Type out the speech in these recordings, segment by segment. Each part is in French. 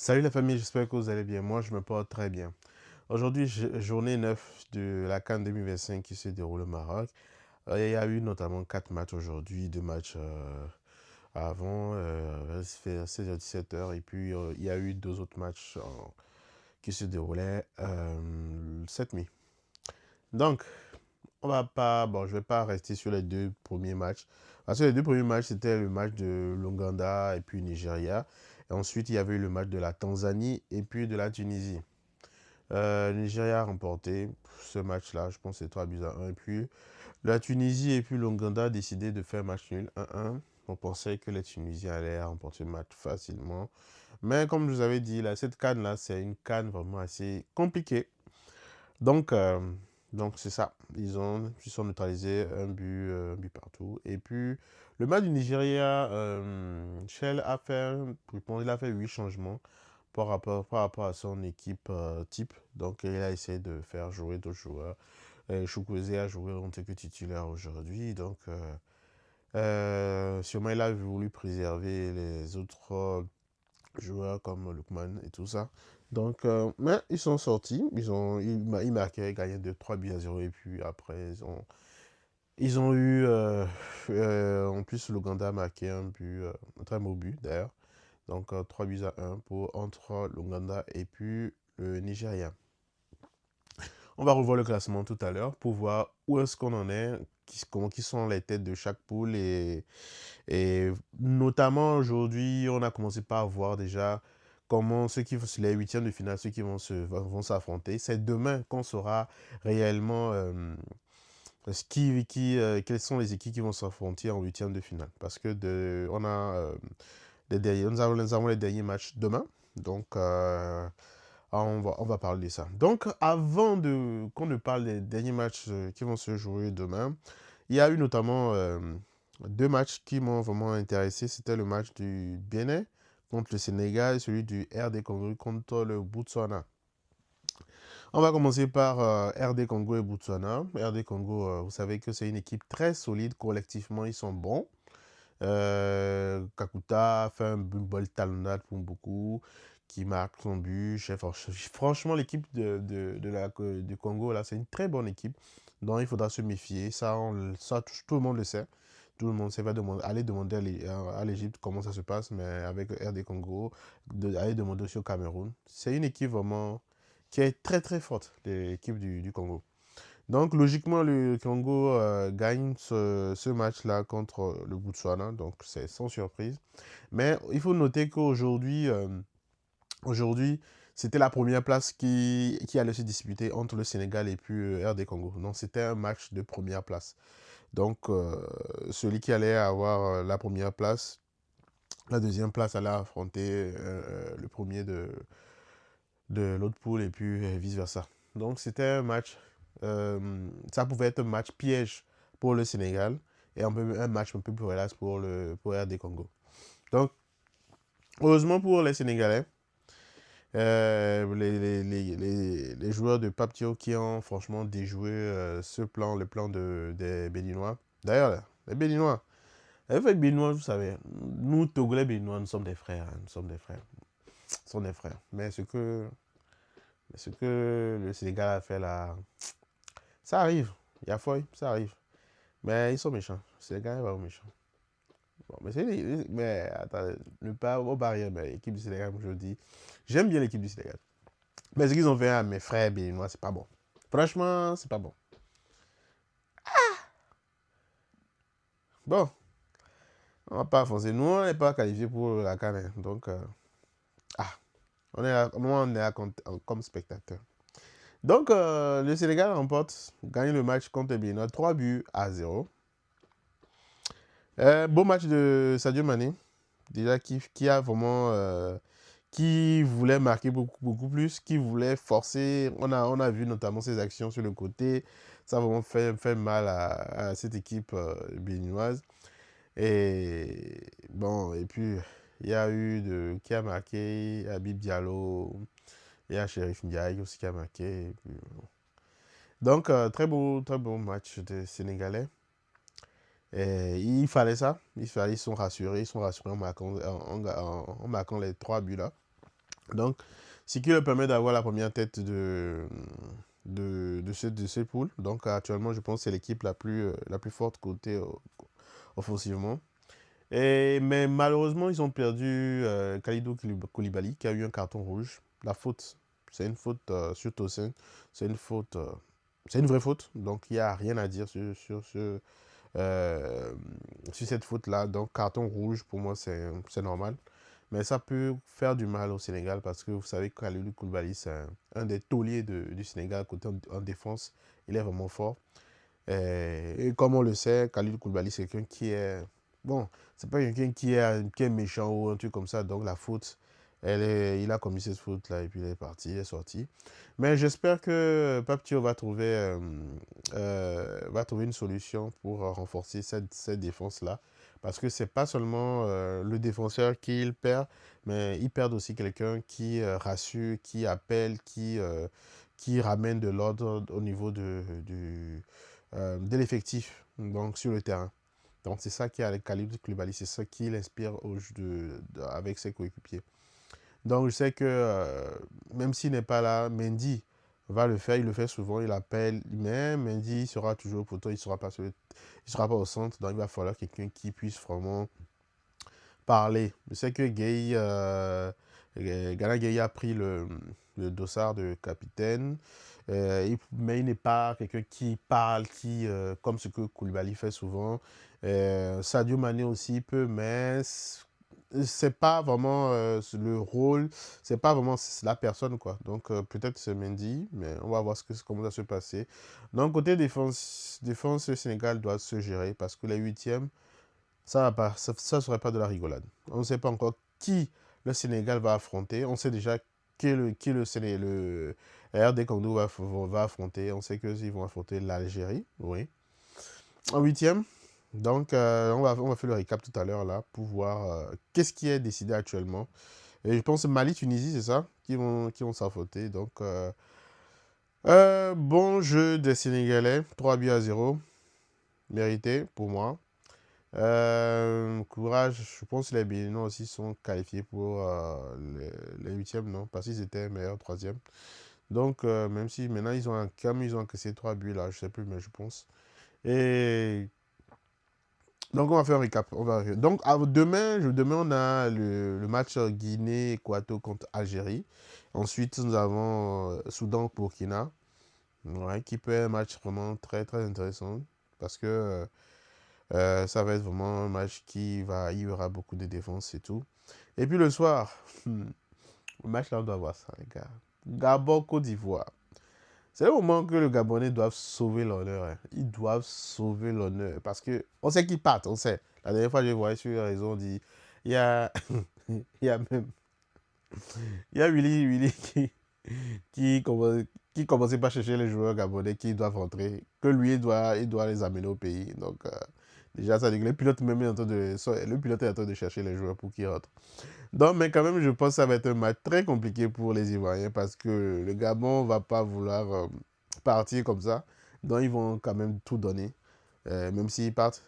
Salut la famille, j'espère que vous allez bien. Moi, je me porte très bien. Aujourd'hui, journée 9 de la CAN 2025 qui se déroule au Maroc. Il y a eu notamment 4 matchs aujourd'hui, 2 matchs avant, vers 16h-17h. Et puis, il y a eu 2 autres matchs qui se déroulaient cette nuit. Donc, je vais pas rester sur les deux premiers matchs. Parce que les deux premiers matchs, c'était le match de l'Ouganda et puis Nigeria. Et ensuite, il y avait eu le match de la Tanzanie et puis de la Tunisie. Le Nigeria a remporté ce match-là, je pense que c'est 3 buts à 1. Et puis la Tunisie et puis l'Ouganda a décidé de faire match nul 1-1. On pensait que les Tunisiens allaient remporter le match facilement. Mais comme je vous avais dit, là, cette canne-là, c'est une canne vraiment assez compliquée. Donc, euh, donc c'est ça. Ils sont neutralisés un but partout. Et puis, le match du Nigeria, Shell a fait, je pense, il a fait 8 changements par rapport à son équipe type. Donc, il a essayé de faire jouer d'autres joueurs. Chukwueze a joué en tant que titulaire aujourd'hui. Donc, sûrement, il a voulu préserver les autres joueurs comme Lukman et tout ça. Donc, mais ils sont sortis. Ils marquaient, gagné de 3 buts à 0. Et puis après, ils ont eu. En plus, l'Ouganda a marqué un but, un très beau but d'ailleurs. Donc 3 buts à 1 entre l'Ouganda et puis le Nigeria. On va revoir le classement tout à l'heure pour voir où est-ce qu'on en est, qui sont les têtes de chaque poule. Et notamment aujourd'hui, on a commencé par voir déjà comment les huitièmes de finale, ceux qui vont s'affronter. C'est demain qu'on saura réellement quelles sont les équipes qui vont s'affronter en huitièmes de finale. Parce que on a nous avons les derniers matchs demain. Donc, on va parler de ça. Donc, qu'on ne parle des derniers matchs qui vont se jouer demain, il y a eu notamment deux matchs qui m'ont vraiment intéressé. C'était le match du Bénin contre le Sénégal et celui du RD Congo contre le Botswana. On va commencer par RD Congo et Botswana. RD Congo, vous savez que c'est une équipe très solide. Collectivement, ils sont bons. Kakuta a fait une bonne talonnade pour beaucoup, qui marque son but. Franchement, l'équipe du Congo, là, c'est une très bonne équipe dont il faudra se méfier. Tout le monde le sait. Tout le monde sait, aller demander à l'Égypte comment ça se passe, mais avec le RD Congo, aller demander aussi au Cameroun. C'est une équipe vraiment qui est très très forte, l'équipe du Congo. Donc, logiquement, le Congo gagne ce match-là contre le Botswana. Donc, c'est sans surprise. Mais il faut noter qu'aujourd'hui, aujourd'hui, c'était la première place qui allait se disputer entre le Sénégal et puis RD Congo. Donc, c'était un match de première place. Donc, celui qui allait avoir la première place, la deuxième place allait affronter le premier de l'autre poule et puis vice-versa. Donc, c'était un match, ça pouvait être un match piège pour le Sénégal et un match un peu plus relax pour RD Congo. Donc, heureusement pour les Sénégalais, les joueurs de Papio qui ont franchement déjoué le plan des Béninois. D'ailleurs, les Béninois, les Béninois, vous savez, nous, Togolais Béninois, nous sommes des frères. Nous sommes des frères. Nous sommes des frères. Mais ce que le Sénégal a fait là, ça arrive. Il y a foi, ça arrive. Mais ils sont méchants. Le Sénégal est vraiment méchant. Bon, mais attends, ne pas au barrière, mais l'équipe du Sénégal, comme je le dis, j'aime bien l'équipe du Sénégal. Mais ce qu'ils ont fait à mes frères béninois, c'est pas bon. Franchement, c'est pas bon. Bon, on va pas avancer. Nous, on n'est pas qualifiés pour la CAN. Donc, ah, on est là comme spectateur. Donc, le Sénégal gagne le match contre les Béninois, 3 buts à 0. Beau match de Sadio Mané, déjà qui a vraiment, qui voulait marquer beaucoup plus, qui voulait forcer. On a vu notamment ses actions sur le côté. Ça a vraiment fait mal à cette équipe béninoise. Et bon, et puis il y a eu qui a marqué Habib Diallo, il y a Sheriff Ndiaye aussi qui a marqué. Et puis, bon. Donc, très beau match des Sénégalais. Et il fallait ça. Ils sont rassurés en marquant les 3 buts là. Donc, ce qui leur permet d'avoir la première tête de ces poules. Donc, actuellement, je pense que c'est l'équipe la plus forte côté offensivement. Mais malheureusement, ils ont perdu Kalidou Koulibaly qui a eu un carton rouge. La faute, c'est une faute sur Tosin. C'est une faute, c'est une vraie faute. Donc, il n'y a rien à dire euh, sur cette faute-là. Donc, carton rouge, pour moi, c'est normal. Mais ça peut faire du mal au Sénégal parce que vous savez que Kalidou Koulibaly, c'est un des tauliers du Sénégal côté en défense. Il est vraiment fort. Et comme on le sait, Kalidou Koulibaly, c'est quelqu'un qui est... Bon, c'est pas quelqu'un qui est méchant ou un truc comme ça. Donc la faute, il a commis cette faute-là et puis il est parti, il est sorti. Mais j'espère que Pape Thiaw va trouver une solution pour renforcer cette défense-là. Parce que c'est pas seulement le défenseur qui perd, mais il perd aussi quelqu'un qui rassure, qui appelle, qui ramène de l'ordre au niveau de l'effectif donc sur le terrain. Donc c'est ça qui a le calibre de Koulibaly, c'est ça qui l'inspire avec ses coéquipiers. Donc je sais que même s'il n'est pas là, Mendy va le faire, il le fait souvent, il appelle, mais Mendy sera toujours pour toi, il ne sera pas au centre, donc il va falloir quelqu'un qui puisse vraiment parler. Je sais que Gana Gueye a pris le dossard de capitaine, mais il n'est pas quelqu'un qui parle, comme ce que Koulibaly fait souvent. Sadio Mané aussi peut, mais c'est pas vraiment le rôle, c'est pas vraiment la personne, quoi. Donc peut-être c'est Mendy, mais on va voir comment ça se passer. Donc côté défense, le Sénégal doit se gérer parce que les huitièmes, ça va pas, ça serait pas de la rigolade. On ne sait pas encore qui le Sénégal va affronter. On sait déjà qui le RD Congo va affronter. On sait qu'ils vont affronter l'Algérie, oui. En huitième. Donc, on va faire le récap tout à l'heure là pour voir qu'est-ce qui est décidé actuellement. Et je pense Mali-Tunisie, c'est ça, qui vont s'affronter. Donc, bon jeu des Sénégalais, 3-0, mérité pour moi. Courage, je pense que les Béninois aussi sont qualifiés pour les huitièmes, non? Parce qu'ils étaient meilleurs troisième. Donc, même si maintenant ils ont encaissé 3 buts là, je sais plus, mais je pense. Et donc, on va faire un récap. Donc, demain, on a le match Guinée-Équateur contre Algérie. Ensuite, nous avons Soudan-Burkina, ouais, qui peut être un match vraiment très, très intéressant parce que ça va être vraiment un match il y aura beaucoup de défense et tout. Et puis le soir, le match là, on doit voir ça, les gars. Gabon-Côte d'Ivoire. C'est le moment que le Gabonais doivent sauver l'honneur, hein. Ils doivent sauver l'honneur. Parce que on sait qu'ils partent, on sait. La dernière fois, je voyais sur les réseaux, on dit, il y a, il y a même, il y a Willy qui, commence- qui commençait par chercher les joueurs gabonais qui doivent rentrer, que lui, il doit les amener au pays. Donc, déjà, ça dit que le pilote même le pilote est en train de chercher les joueurs pour qu'ils rentrent. Donc, mais quand même, je pense que ça va être un match très compliqué pour les Ivoiriens parce que le Gabon va pas vouloir partir comme ça. Donc, ils vont quand même tout donner, même s'ils partent.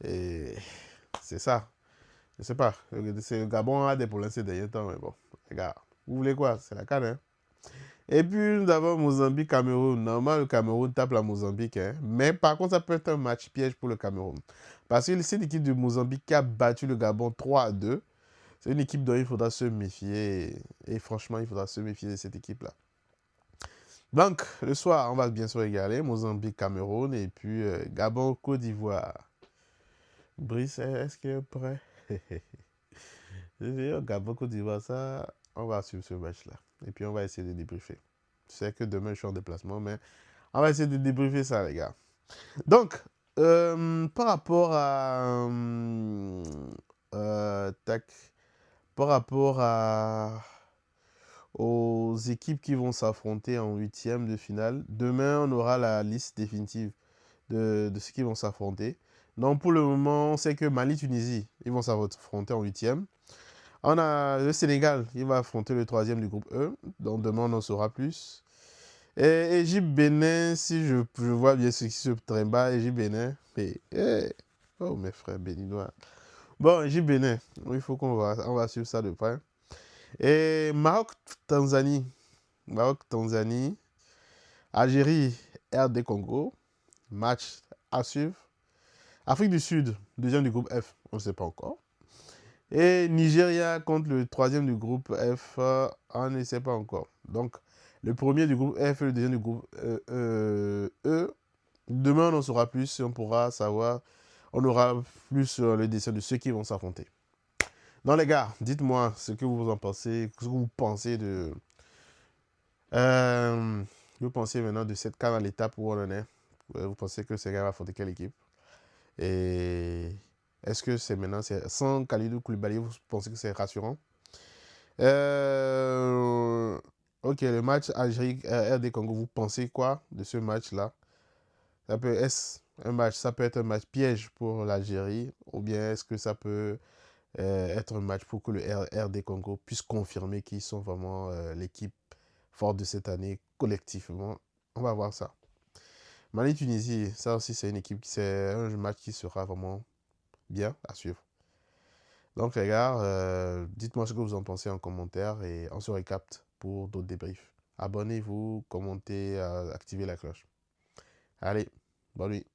Et c'est ça. Je sais pas. Le Gabon a des problèmes ces derniers temps, mais bon, les gars, vous voulez quoi? C'est la canne, hein? Et puis, nous avons Mozambique-Cameroun. Normalement, le Cameroun tape la Mozambique, hein. Mais par contre, ça peut être un match piège pour le Cameroun. Parce que c'est l'équipe de Mozambique qui a battu le Gabon 3-2. C'est une équipe dont il faudra se méfier. Et franchement, il faudra se méfier de cette équipe-là. Donc, le soir, on va bien se régaler. Mozambique, Cameroun. Et puis, Gabon, Côte d'Ivoire. Brice, est-ce qu'il est prêt? Gabon, Côte d'Ivoire, ça, on va suivre ce match-là. Et puis, on va essayer de débriefer. Je sais que demain, je suis en déplacement, mais on va essayer de débriefer ça, les gars. Donc, par rapport à... tac. Par rapport aux équipes qui vont s'affronter en huitième de finale, demain, on aura la liste définitive de ceux qui vont s'affronter. Donc, pour le moment, on sait que Mali-Tunisie, ils vont s'affronter en huitième. On a le Sénégal, il va affronter le troisième du groupe E. Donc, demain, on en saura plus. Et Égypte-Bénin, si je vois bien ce qui se trimballe, Égypte-Bénin. Oh, mes frères béninois. Bon, Égypte-Bénin, il faut on va suivre ça de près. Et Maroc-Tanzanie. Maroc-Tanzanie. Algérie, RD Congo. Match à suivre. Afrique du Sud, deuxième du groupe F, on ne sait pas encore. Et Nigeria contre le troisième du groupe F, on ne sait pas encore. Donc, le premier du groupe F et le deuxième du groupe E. Demain, on en saura plus et on pourra savoir, on aura plus le dessin de ceux qui vont s'affronter. Donc, les gars, dites-moi ce que vous en pensez, ce que vous pensez de. Vous pensez maintenant de cette CAN à l'étape où on en est. Vous pensez que ces gars vont affronter quelle équipe? Et est-ce que c'est maintenant, sans Kalidou Koulibaly, vous pensez que c'est rassurant? Euh, ok, le match Algérie RD Congo, vous pensez quoi de ce match-là? Est-ce un match, ça peut être un match piège pour l'Algérie, ou bien est-ce que ça peut être un match pour que le RD Congo puisse confirmer qu'ils sont vraiment l'équipe forte de cette année collectivement? On va voir ça. Mali-Tunisie, ça aussi c'est une équipe, c'est un match qui sera vraiment bien à suivre. Donc les gars, dites-moi ce que vous en pensez en commentaire et on se recapte pour d'autres débriefs. Abonnez-vous, commentez, activez la cloche. Allez, bonne nuit.